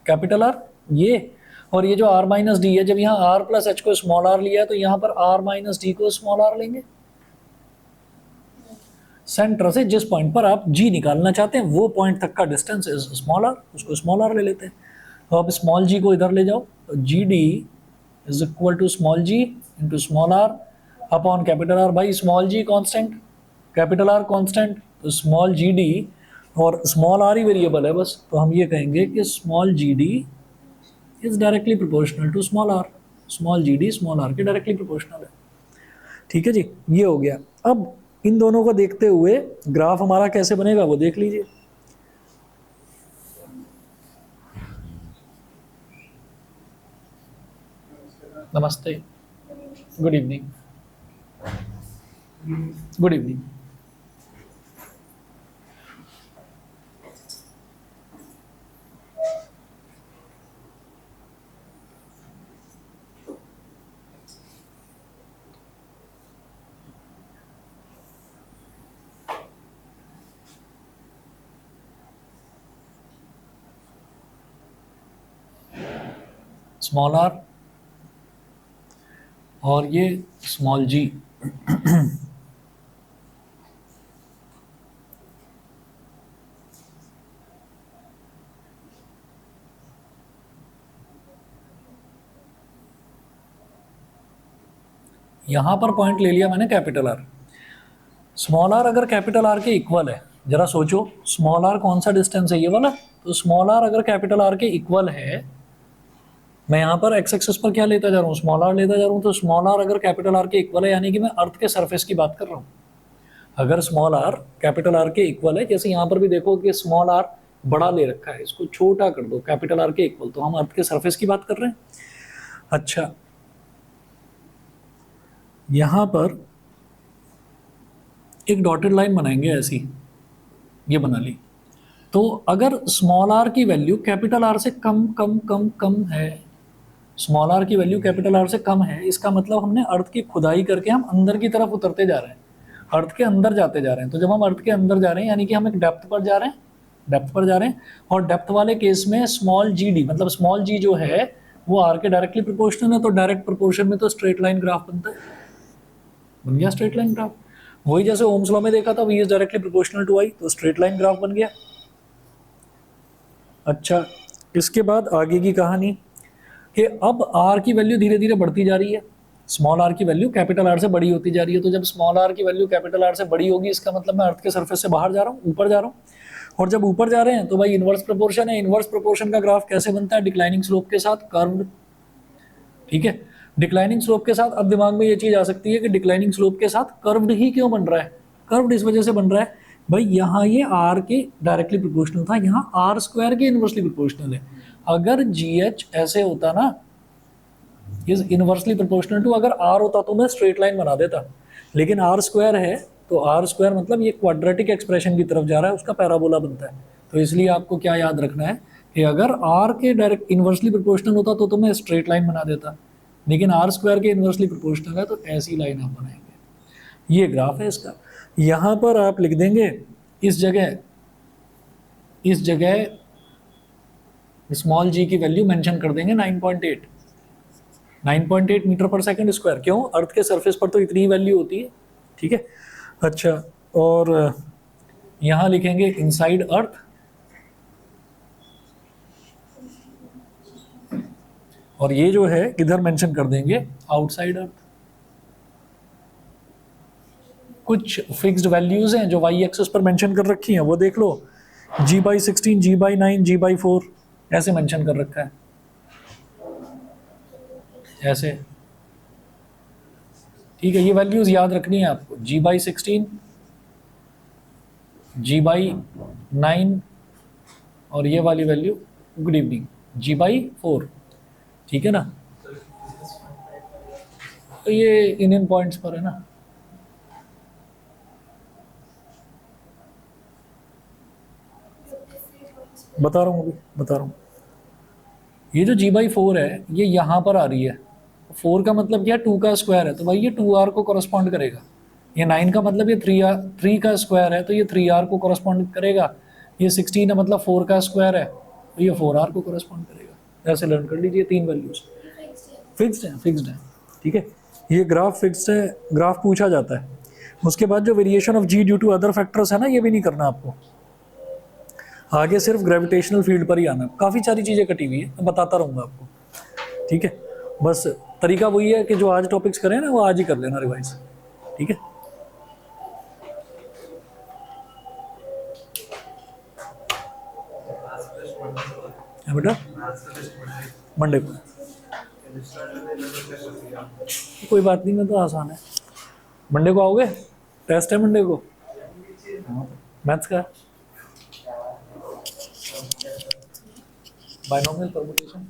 capital R ये। और ये जो आर माइनस डी है, जब यहाँ आर प्लस एच को स्मॉल आर लिया है तो यहाँ पर आर माइनस डी को स्मॉल आर लेंगे। सेंटर से जिस पॉइंट पर आप जी निकालना चाहते हैं वो पॉइंट तक का डिस्टेंस इज स्मॉल आर, उसको स्मॉल आर ले लेते हैं। तो अब स्मॉल जी को इधर ले जाओ, तो G D is equal to small G into small R upon capital R. भाई small G constant, capital R constant, तो स्मॉल जी डी और स्मॉल आर ही वेरिएबल है बस, तो हम ये कहेंगे कि small G D is directly proportional to small R. Small G D small R के डायरेक्टली प्रोपोर्शनल है। ठीक है जी, ये हो गया। अब इन दोनों को देखते हुए ग्राफ हमारा कैसे बनेगा वो देख लीजिए। नमस्ते, good evening, good evening. Small R और ये स्मॉल जी। यहां पर पॉइंट ले लिया मैंने कैपिटल आर। स्मॉल आर अगर कैपिटल आर के इक्वल है, जरा सोचो, स्मॉल आर कौन सा डिस्टेंस है, ये वाला। तो स्मॉल आर अगर कैपिटल आर के इक्वल है, मैं यहाँ पर एक्स एक्सिस पर क्या लेता जा रहा हूँ, स्मॉल आर लेता जा रहा हूँ, तो स्मॉल आर अगर कैपिटल आर के इक्वल है, यानी कि मैं अर्थ के सरफेस की बात कर रहा हूँ। अगर स्मॉल आर कैपिटल आर के इक्वल है, जैसे यहाँ पर भी देखो कि स्मॉल आर बड़ा ले रखा है, इसको छोटा कर दो कैपिटल आर के इक्वल, तो हम अर्थ के सरफेस की बात कर रहे हैं। अच्छा, यहाँ पर एक डॉटेड लाइन बनाएंगे ऐसी, ये बना ली। तो अगर स्मॉल आर की वैल्यू कैपिटल आर से कम कम कम कम है, स्मॉल आर की वैल्यू कैपिटल आर से कम है, इसका मतलब हमने अर्थ की खुदाई करके हम अंदर की तरफ उतरते जा रहे हैं, अर्थ के अंदर जाते जा रहे हैं। तो जब हम अर्थ के अंदर जा रहे हैं यानी कि हम एक डेप्थ पर जा रहे हैं, डेप्थ पर जा रहे हैं। और डेप्थ वाले केस में स्मॉल जी डी, मतलब स्मॉल जी जो है वो आर के डायरेक्टली प्रोपोर्शनल है, तो डायरेक्ट प्रोपोर्शन में तो स्ट्रेट लाइन ग्राफ बनता है, बन गया स्ट्रेट लाइन ग्राफ। वही जैसे ओम्स लॉ में देखा था, V is directly proportional to I, तो स्ट्रेट लाइन ग्राफ बन गया। अच्छा, इसके बाद आगे की कहानी कि अब आर की वैल्यू धीरे धीरे बढ़ती जा रही है, स्मॉल आर की वैल्यू कैपिटल आर से बड़ी होती जा रही है। तो जब स्मॉल आर की वैल्यू कैपिटल आर से बड़ी होगी, इसका मतलब मैं अर्थ के सरफेस से बाहर जा रहा हूँ, ऊपर जा रहा हूँ। और जब ऊपर जा रहे हैं तो भाई इनवर्स प्रोपोर्शन है। इनवर्स प्रोपोर्शन का ग्राफ कैसे बनता है, डिक्लाइनिंग स्लोप के साथ, कर्व्ड। ठीक है, डिक्लाइनिंग स्लोप के साथ। अब दिमाग में ये चीज आ सकती है कि डिक्लाइनिंग स्लोप के साथ कर्व्ड ही क्यों बन रहा है। कर्व्ड इस वजह से बन रहा है भाई यहाँ ये आर के डायरेक्टली प्रोपोर्शनल था, यहाँ आर स्क्वायर के इनवर्सली प्रोपोर्शनल है। अगर जी एच ऐसे होता ना, इज इनवर्सली प्रोपोर्शनल टू, अगर आर होता तो मैं स्ट्रेट लाइन बना देता, लेकिन आर स्क्वायर है तो आर स्क्वायर मतलब ये क्वाड्रेटिक एक्सप्रेशन की तरफ जा रहा है, उसका पैराबोला बनता है। तो इसलिए आपको क्या याद रखना है कि अगर आर के डायरेक्ट इनवर्सली प्रोपोर्शनल होता तो मैं स्ट्रेट लाइन बना देता, लेकिन आर स्क्वायर के इनवर्सली प्रोपोर्शनल है तो ऐसी लाइन आप बनाएंगे। ये ग्राफ है इसका। यहाँ पर आप लिख देंगे इस जगह स्मॉल जी की वैल्यू मेंशन कर देंगे 9.8 मीटर पर सेकंड स्क्वायर। क्यों? अर्थ के सरफेस पर तो इतनी ही वैल्यू होती है, ठीक है। अच्छा, और यहाँ लिखेंगे इनसाइड अर्थ, और ये जो है इधर मेंशन कर देंगे आउटसाइड अर्थ। कुछ फिक्स्ड वैल्यूज हैं जो वाई एक्सिस पर मेंशन कर रखी हैं, वो देख लो, G/16, G/9, G/4 ऐसे मेंशन कर रखा है, ऐसे, ठीक है। ये वैल्यूज याद रखनी है आपको, G/16, G/9 और ये वाली वैल्यू गुड इवनिंग G/4, ठीक है ना। तो ये इन पॉइंट्स पर है ना। बता रहा हूँ, ये जो G/4 है ये यहाँ पर आ रही है। 4 का मतलब क्या, 2 का स्क्वायर है, तो भाई ये 2R को करस्पॉन्ड करेगा। ये 9 का मतलब ये 3 का स्क्वायर है, तो ये 3R को करस्पॉन्ड करेगा। ये 16 है मतलब 4 का स्क्वायर है, तो ये 4R को करस्पॉन्ड करेगा। ऐसे लर्न कर लीजिए, 3 वैल्यूज फिक्स्ड है, ठीक है। ये ग्राफ फिक्स्ड है, ग्राफ पूछा जाता है। उसके बाद जो variation of G due to other factors है ना, ये भी नहीं करना आपको, आगे सिर्फ ग्रेविटेशनल फील्ड पर ही आना। काफ़ी सारी चीज़ें कटी हुई है, मैं बताता रहूँगा आपको, ठीक है। बस तरीका वही है कि जो आज टॉपिक्स करें ना वो आज ही कर लेना रिवाइज, ठीक है। बेटा मंडे को कोई बात नहीं, मैं तो आसान है। मंडे को आओगे? टेस्ट है मंडे को मैथ्स का, बायनोमियल परमुटेशन।